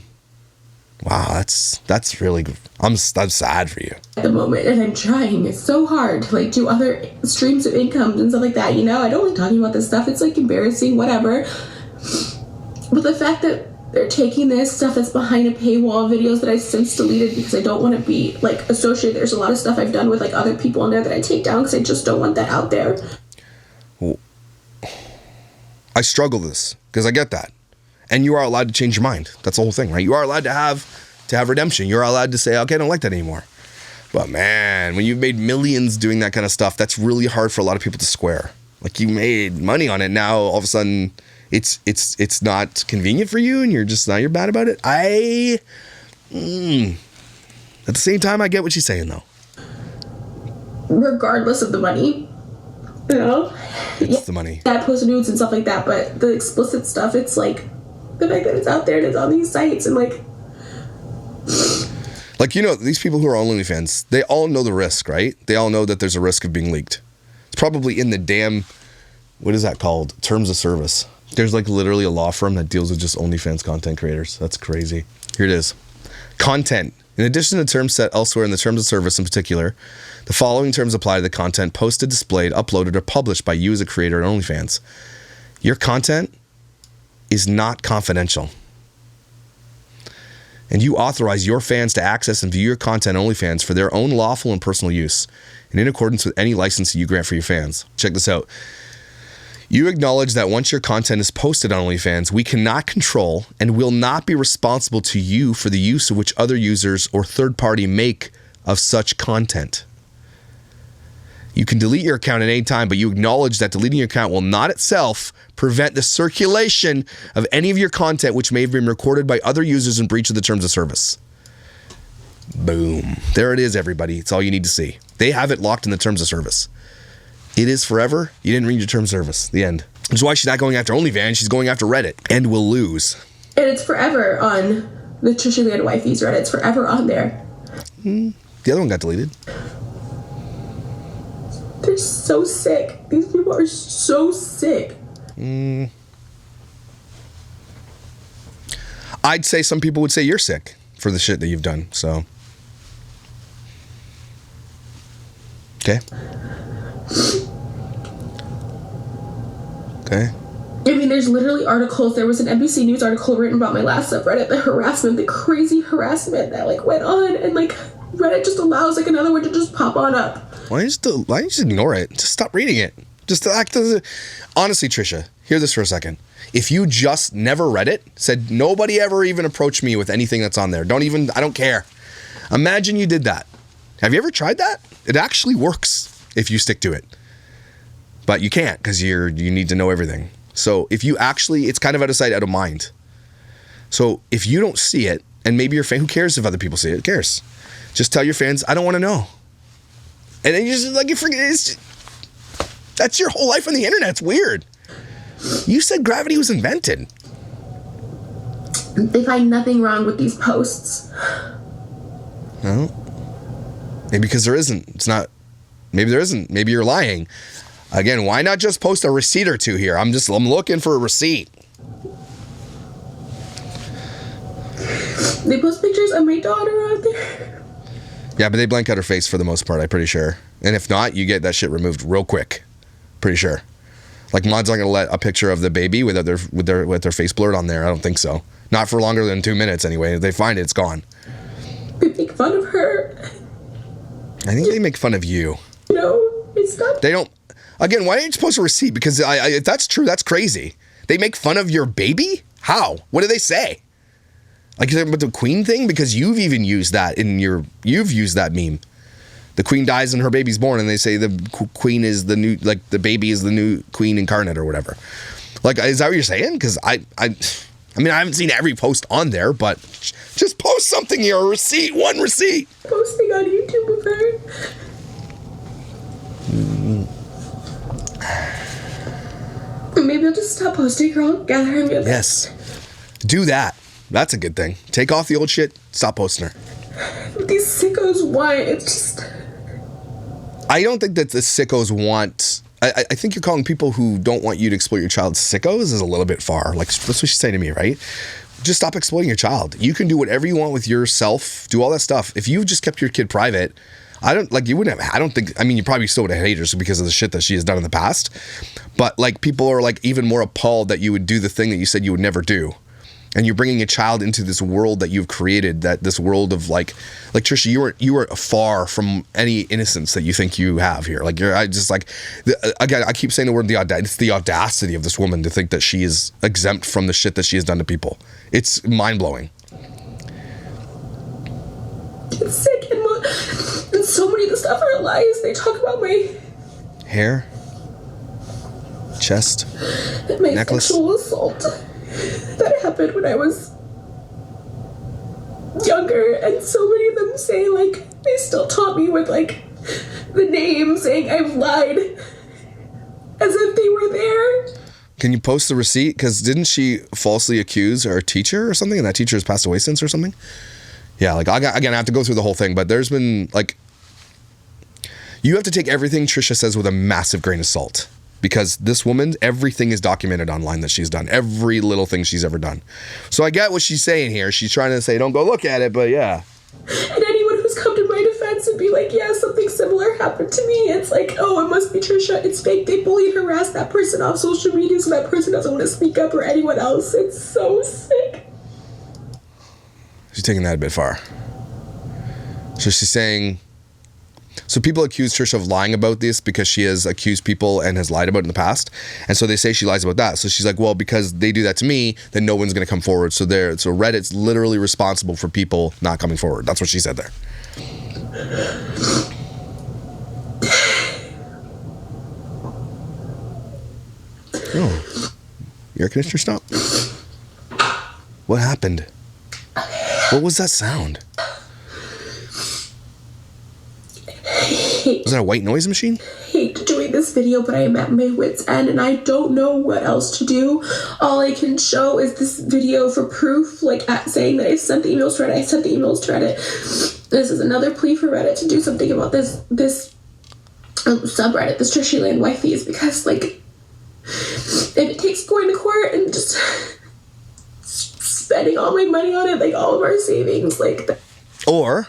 wow, that's really good. I'm sad for you at the moment, and I'm trying so hard to like do other streams of income and stuff like that. You know, I don't like talking about this stuff. It's like embarrassing, whatever. But the fact that they're taking this stuff that's behind a paywall, videos that I've since deleted because I don't want to be like associated. There's a lot of stuff I've done with like other people in there that I take down because I just don't want that out there. Well, I struggle with this because I get that. And you are allowed to change your mind. That's the whole thing, right? You are allowed to have redemption. You're allowed to say, okay, I don't like that anymore. But man, when you've made millions doing that kind of stuff, that's really hard for a lot of people to square. Like, you made money on it. Now all of a sudden it's not convenient for you and you're bad about it. At the same time, I get what she's saying though. Regardless of the money, you know? It's the money. That post nudes and stuff like that, but the explicit stuff, it's like the fact that it's out there and it's on these sites and like, these people who are on OnlyFans, they all know the risk, right? They all know that there's a risk of being leaked. It's probably in the damn, what is that called? Terms of service. There's like literally a law firm that deals with just OnlyFans content creators. That's crazy. Here it is. Content. In addition to terms set elsewhere in the terms of service in particular, the following terms apply to the content posted, displayed, uploaded, or published by you as a creator at OnlyFans. Your content is not confidential. And you authorize your fans to access and view your content on OnlyFans for their own lawful and personal use, and in accordance with any license you grant for your fans. Check this out. You acknowledge that once your content is posted on OnlyFans, we cannot control and will not be responsible to you for the use of which other users or third party make of such content. You can delete your account at any time, but you acknowledge that deleting your account will not itself prevent the circulation of any of your content which may have been recorded by other users in breach of the terms of service. Boom. There it is, everybody. It's all you need to see. They have it locked in the terms of service. It is forever. You didn't read your terms of service. The end. Which is why she's not going after OnlyFans. She's going after Reddit and will lose. And it's forever on the Trisha Paytas Wifey's Reddit. It's forever on there. The other one got deleted. They're so sick. These people are so sick. I'd say some people would say you're sick for the shit that you've done. So, okay. Okay. I mean, there's literally articles. There was an NBC News article written about my last subreddit, the harassment, the crazy harassment that like went on, and like Reddit just allows like another one to just pop on up. Why don't you just ignore it? Just stop reading it. Just act as honestly, Trisha, hear this for a second. If you just never read it, said nobody ever even approached me with anything that's on there, I don't care. Imagine you did that. Have you ever tried that? It actually works if you stick to it. But you can't because you need to know everything. So if you actually, it's kind of out of sight, out of mind. So if you don't see it, and maybe your fan, who cares if other people see it? Who cares? Just tell your fans, I don't want to know. And then you just like, you forget, that's your whole life on the internet. It's weird. You said gravity was invented. They find nothing wrong with these posts. No. Maybe because there isn't. It's not. Maybe there isn't. Maybe you're lying. Again, why not just post a receipt or two here? I'm looking for a receipt. They post pictures of my daughter out there. Yeah, but they blank out her face for the most part, I'm pretty sure. And if not, you get that shit removed real quick. Pretty sure. Like, Mod's not gonna let a picture of the baby with their face blurred on there. I don't think so. Not for longer than 2 minutes anyway. If they find it, it's gone. They make fun of her. I think they make fun of you. No, it's not. They don't. Again, why didn't you post a receipt? Because if that's true, that's crazy. They make fun of your baby? How? What do they say? Like with the queen thing? Because you've even used that you've used that meme. The queen dies and her baby's born, and they say the queen is the new, like the baby is the new queen incarnate or whatever. Like, is that what you're saying? Because I mean, I haven't seen every post on there, but just post something here, a receipt, one receipt. Posting on YouTube of her. Maybe I'll just stop posting her all together and be like, yes. Do that. That's a good thing. Take off the old shit. Stop posting her. These sickos want, it's just... I don't think that the sickos want... I think you're calling people who don't want you to exploit your child sickos is a little bit far. Like, that's what she's saying to me, right? Just stop exploiting your child. You can do whatever you want with yourself. Do all that stuff. If you just kept your kid private, you probably still would have haters because of the shit that she has done in the past. But, like, people are, like, even more appalled that you would do the thing that you said you would never do. And you're bringing a child into this world that you've created, that this world of like Trisha, you are far from any innocence that you think you have here. Like again, I keep saying the word it's the audacity of this woman to think that she is exempt from the shit that she has done to people. It's mind blowing. It's sick, and so many of the stuff are lies. They talk about my hair, chest, my necklace, sexual assault that happened when I was younger, and so many of them say like they still taunt me with like the name, saying I've lied as if they were there. Can you post the receipt? Because didn't she falsely accuse her teacher or something, and that teacher has passed away since or something? Yeah, like again, I have to go through the whole thing, but there's been like, you have to take everything Trisha says with a massive grain of salt, because this woman, everything is documented online that she's done, every little thing she's ever done. So I get what she's saying here. She's trying to say, don't go look at it, but yeah. And anyone who's come to my defense and be like, yeah, something similar happened to me, it's like, oh, it must be Trisha. It's fake. They bullied, harassed that person off social media, so that person doesn't want to speak up, or anyone else. It's so sick. She's taking that a bit far. So she's saying, so people accuse Trisha of lying about this because she has accused people and has lied about it in the past. And so they say she lies about that. So she's like, well, because they do that to me, then no one's going to come forward. So Reddit's literally responsible for people not coming forward. That's what she said there. Oh, your air conditioner stopped? What happened? What was that sound? Was that a white noise machine? I hate doing this video, but I am at my wit's end and I don't know what else to do. All I can show is this video for proof, like saying that I sent the emails to Reddit. I sent the emails to Reddit. This is another plea for Reddit to do something about this subreddit, this Trisha Land Wifeys, because like, if it takes going to court and just spending all my money on it, like all of our savings, like that. Or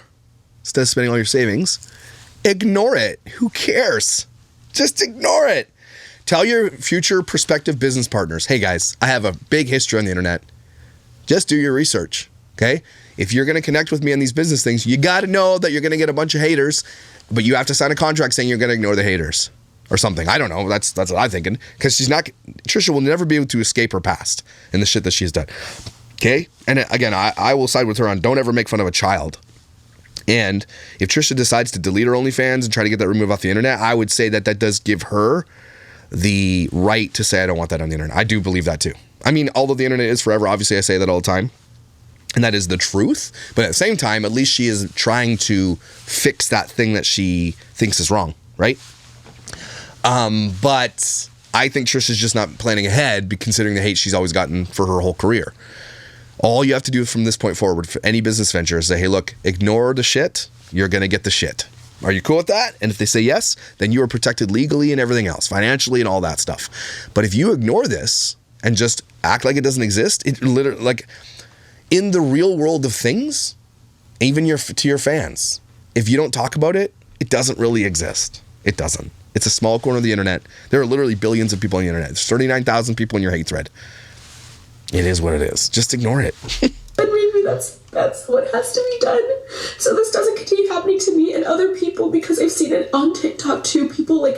instead of spending all your savings, ignore it. Who cares? Just ignore it. Tell your future prospective business partners, hey guys, I have a big history on the internet. Just do your research, okay? If you're going to connect with me on these business things, you got to know that you're going to get a bunch of haters, but you have to sign a contract saying you're going to ignore the haters or something. I don't know. That's what I'm thinking, because Trisha will never be able to escape her past and the shit that she's done. Okay? And again, I will side with her on don't ever make fun of a child. And if Trisha decides to delete her OnlyFans and try to get that removed off the internet, I would say that does give her the right to say, I don't want that on the internet. I do believe that too. I mean, although the internet is forever, obviously I say that all the time, and that is the truth. But at the same time, at least she is trying to fix that thing that she thinks is wrong, right? But I think Trisha's just not planning ahead, considering the hate she's always gotten for her whole career. All you have to do from this point forward for any business venture is say, hey, look, ignore the shit. You're going to get the shit. Are you cool with that? And if they say yes, then you are protected legally and everything else, financially and all that stuff. But if you ignore this and just act like it doesn't exist, it literally, like in the real world of things, even to your fans, if you don't talk about it, it doesn't really exist. It doesn't. It's a small corner of the internet. There are literally billions of people on the internet. There's 39,000 people in your hate thread. It is what it is. Just ignore it. And maybe that's what has to be done, so this doesn't continue happening to me and other people, because I've seen it on TikTok too. People like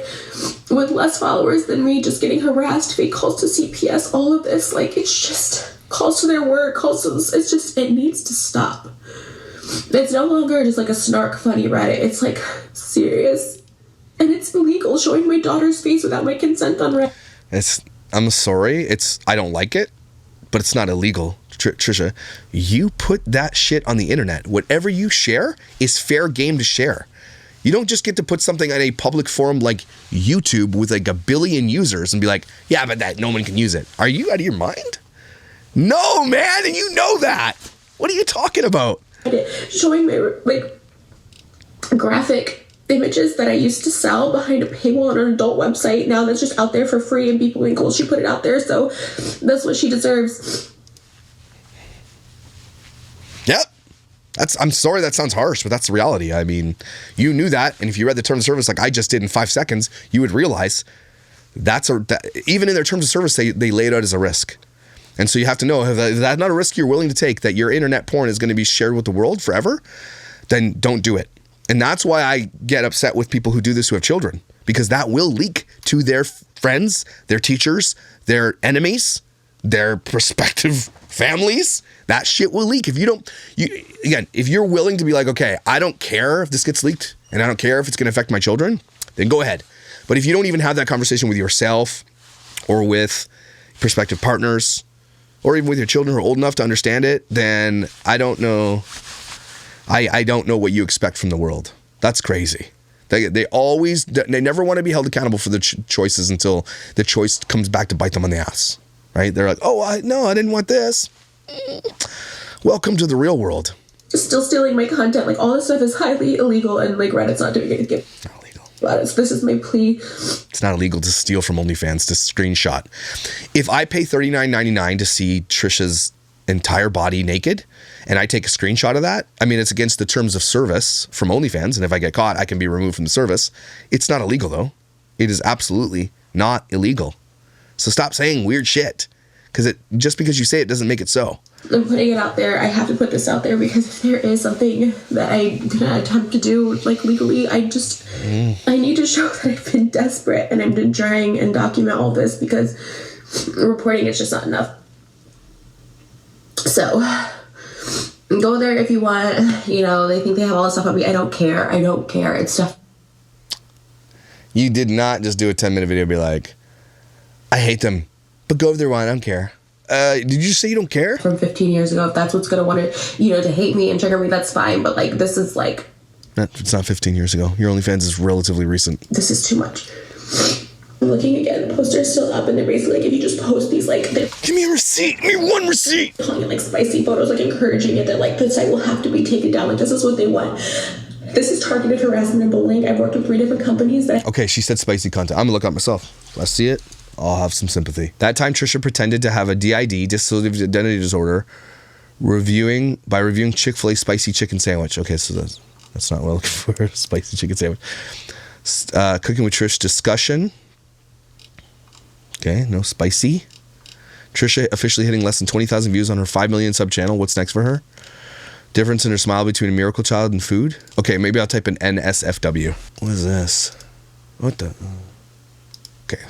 with less followers than me just getting harassed, fake calls to CPS, all of this. Like, it's just calls to their work, calls to this. It's just, it needs to stop. It's no longer just like a snark funny Reddit. It's like serious, and it's illegal showing my daughter's face without my consent on Reddit. I'm sorry. I don't like it. But it's not illegal, Trisha. You put that shit on the internet. Whatever you share is fair game to share. You don't just get to put something on a public forum like YouTube with like 1 billion users and be like, yeah, but that no one can use it. Are you out of your mind? No, man, and you know that. What are you talking about? Showing my like graphic images that I used to sell behind a paywall on an adult website. Now that's just out there for free, and people think, well, she put it out there, so that's what she deserves. Yep. I'm sorry that sounds harsh, but that's the reality. I mean, you knew that, and if you read the terms of service like I just did in 5 seconds, you would realize even in their terms of service, they lay it out as a risk. And so you have to know, if that's not a risk you're willing to take, that your internet porn is going to be shared with the world forever, then don't do it. And that's why I get upset with people who do this who have children, because that will leak to their friends, their teachers, their enemies, their prospective families. That shit will leak. If if you're willing to be like, okay, I don't care if this gets leaked and I don't care if it's going to affect my children, then go ahead. But if you don't even have that conversation with yourself or with prospective partners or even with your children who are old enough to understand it, then I don't know. I don't know what you expect from the world. That's crazy. They never want to be held accountable for their choices until the choice comes back to bite them on the ass, right? They're like, oh, I didn't want this. Welcome to the real world. Still stealing my content. Like, all this stuff is highly illegal, and like Reddit's not doing anything. Not illegal. But this is my plea. It's not illegal to steal from OnlyFans, to screenshot. If I pay $39.99 to see Trisha's entire body naked, and I take a screenshot of that, I mean, it's against the terms of service from OnlyFans, and if I get caught, I can be removed from the service. It's not illegal, though. It is absolutely not illegal. So stop saying weird shit, because just because you say it doesn't make it so. I'm putting it out there. I have to put this out there, because if there is something that I'm gonna attempt to do, like, legally, I need to show that I've been desperate, and I've been trying and document all this, because reporting is just not enough. So go there if you want. They think they have all this stuff on me. I don't care. It's stuff. You did not just do a 10-minute video and be like, I hate them, but go if they want. I don't care. Did you say you don't care? From 15 years ago, if that's what's going to want to hate me and trigger me, that's fine. But like, this is like... It's not 15 years ago. Your OnlyFans is relatively recent. This is too much. I'm looking again. The poster's still up, and they're basically like, if you just post these, like... Give me a receipt. Give me one receipt. Calling it like spicy photos, like encouraging it that like the site will have to be taken down. Like, this is what they want. This is targeted harassment and bullying. I've worked with 3 different companies that... Okay, she said spicy content. I'm gonna look up myself. If I see it, I'll have some sympathy. That time, Trisha pretended to have a DID, dissociative identity disorder, reviewing Chick-fil-A spicy chicken sandwich. Okay, so that's not what I'm looking for. A spicy chicken sandwich. Cooking with Trish discussion. Okay, no spicy. Trisha officially hitting less than 20,000 views on her 5 million sub channel. What's next for her? Difference in her smile between a miracle child and food. Okay, maybe I'll type in NSFW. What is this? What the? Okay.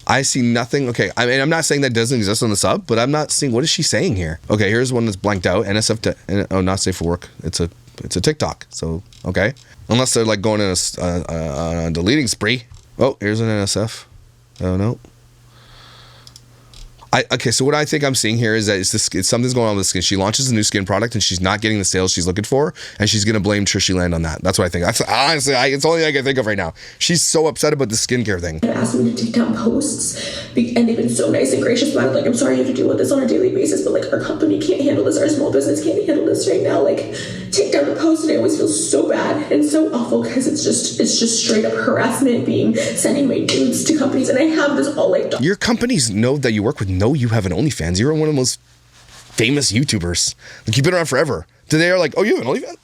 I see nothing. Okay, I mean, I'm not saying that doesn't exist on the sub, but I'm not seeing, what is she saying here? Okay, here's one that's blanked out. NSF, not safe for work. It's a TikTok. So, okay. Unless they're like going in a deleting spree. Oh, here's an NSF. Oh, no. Okay, so what I think I'm seeing here is that something's going on with the skin. She launches a new skin product and she's not getting the sales she's looking for, and she's going to blame Trishy Land on that. That's what I think. Honestly, it's the only thing I can think of right now. She's so upset about the skincare thing. They asked me to take down posts, and they've been so nice and gracious about it. Like, I'm sorry you have to deal with this on a daily basis, but like, our company can't handle this. Our small business can't handle this right now. Like, take down the post, and I always feel so bad and so awful, because it's just straight up harassment, sending my nudes to companies, and I have this all like... Your companies know that you work with, know you have an OnlyFans. You're one of the most famous YouTubers. Like, you've been around forever. They are like, oh, you have an OnlyFans?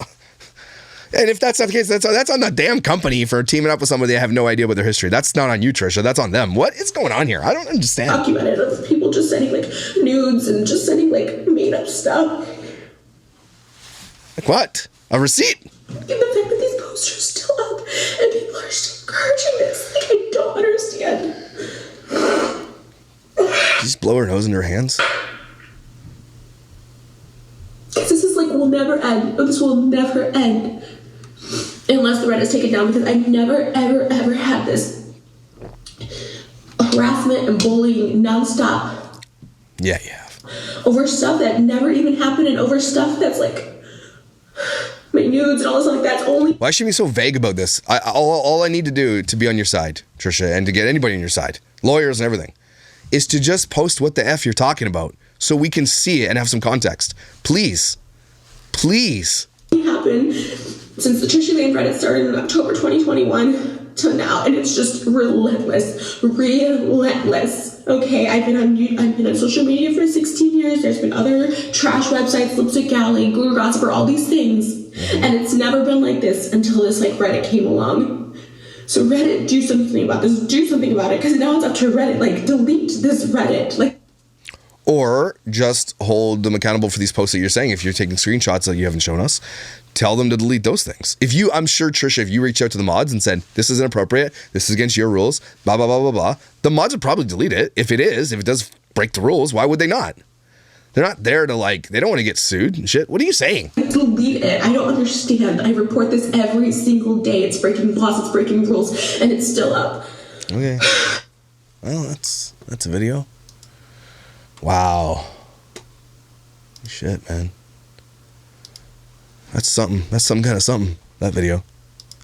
And if that's not the case, that's on the damn company for teaming up with somebody they have no idea about their history. That's not on you, Trisha. That's on them. What is going on here? I don't understand. Documented of people just sending like nudes and just sending like made up stuff. Like what? A receipt? And the fact that these posts are still up and people are still encouraging this, like, I don't understand. Did you just blow her nose into her hands? This is like, will never end. This will never end unless the Reddit is taken down, because I've never, ever, ever had this harassment and bullying nonstop. Yeah, you have. Over stuff that never even happened, and over stuff that's like my nudes and all this stuff like that's only... Why is she being so vague about this? All I need to do to be on your side, Trisha, and to get anybody on your side, lawyers and everything, is to just post what the F you're talking about so we can see it and have some context. Please. Please. It happened since the Trisha Land Reddit started in October 2021 to now, and it's just relentless. Okay, I've been on social media for 16 years. There's been other trash websites, Lipstick Alley, Google Gossiper, all these things, and it's never been like this until this like Reddit came along. So Reddit, do something about this. Do something about it, because now it's up to Reddit. Like, delete this Reddit. Like, or just hold them accountable for these posts that you're saying. If you're taking screenshots that you haven't shown us, tell them to delete those things. I'm sure, Trisha, if you reach out to the mods and said, this is inappropriate, this is against your rules, blah, blah, blah, blah, blah, the mods would probably delete it. If it does break the rules, why would they not? They're not there to, like, they don't want to get sued and shit. What are you saying? Delete it. I don't understand. I report this every single day. It's breaking laws, it's breaking rules, and it's still up. Okay. Well, that's a video. Wow. Shit, man. That's something. That's some kind of something, that video.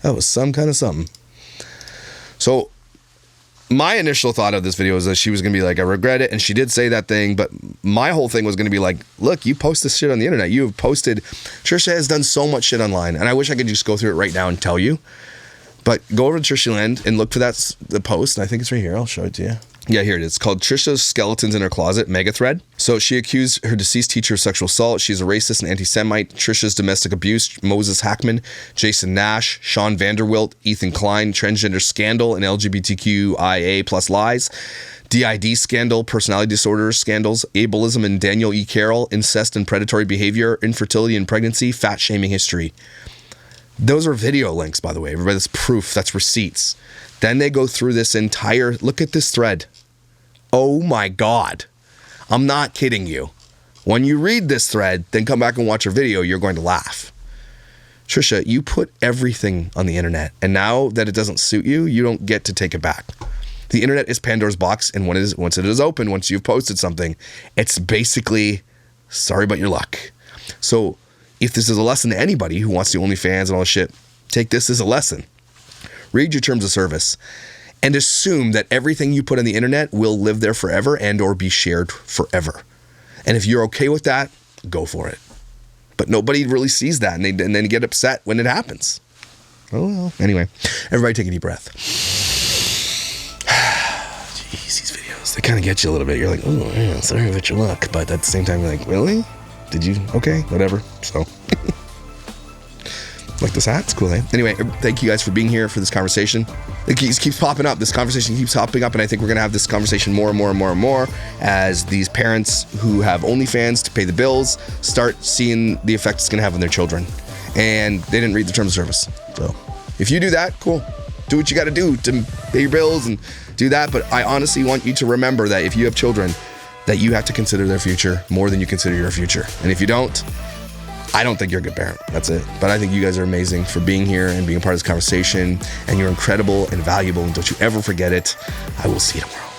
That was some kind of something. So, my initial thought of this video was that she was going to be like, I regret it, and she did say that thing, but my whole thing was going to be like, look, you post this shit on the internet. You have posted, Trisha has done so much shit online, and I wish I could just go through it right now and tell you. But go over to Trisha Land and look for the post, and I think it's right here. I'll show it to you. Yeah, here it is. It's called Trisha's Skeletons in Her Closet, mega thread. So she accused her deceased teacher of sexual assault. She's a racist and anti-Semite. Trisha's domestic abuse, Moses Hackman, Jason Nash, Sean Vanderwilt, Ethan Klein, transgender scandal and LGBTQIA plus lies, DID scandal, personality disorders scandals, ableism and Daniel E. Carroll, incest and predatory behavior, infertility and pregnancy, fat shaming history. Those are video links, by the way. Everybody, that's proof. That's receipts. Then they go through this entire, look at this thread. Oh my God. I'm not kidding you. When you read this thread, then come back and watch her video, you're going to laugh. Trisha, you put everything on the internet, and now that it doesn't suit you, you don't get to take it back. The internet is Pandora's box, and once it is open, once you've posted something, it's basically, sorry about your luck. So if this is a lesson to anybody who wants to do OnlyFans and all this shit, take this as a lesson. Read your terms of service and assume that everything you put on the internet will live there forever and or be shared forever. And if you're okay with that, go for it. But nobody really sees that, and then get upset when it happens. Oh well. Anyway, everybody take a deep breath. Jeez, these videos, they kind of get you a little bit. You're like, oh yeah, sorry about your luck. But at the same time, you're like, really? Did you? Okay, whatever. So... like this hat? It's cool, eh? Anyway, thank you guys for being here for this conversation. It keeps popping up. This conversation keeps popping up, and I think we're going to have this conversation more and more and more and more as these parents who have OnlyFans to pay the bills start seeing the effect it's going to have on their children. And they didn't read the terms of service. So if you do that, cool. Do what you got to do to pay your bills and do that. But I honestly want you to remember that if you have children, that you have to consider their future more than you consider your future. And if you don't, I don't think you're a good parent. That's it. But I think you guys are amazing for being here and being a part of this conversation. And you're incredible and valuable. And don't you ever forget it. I will see you tomorrow.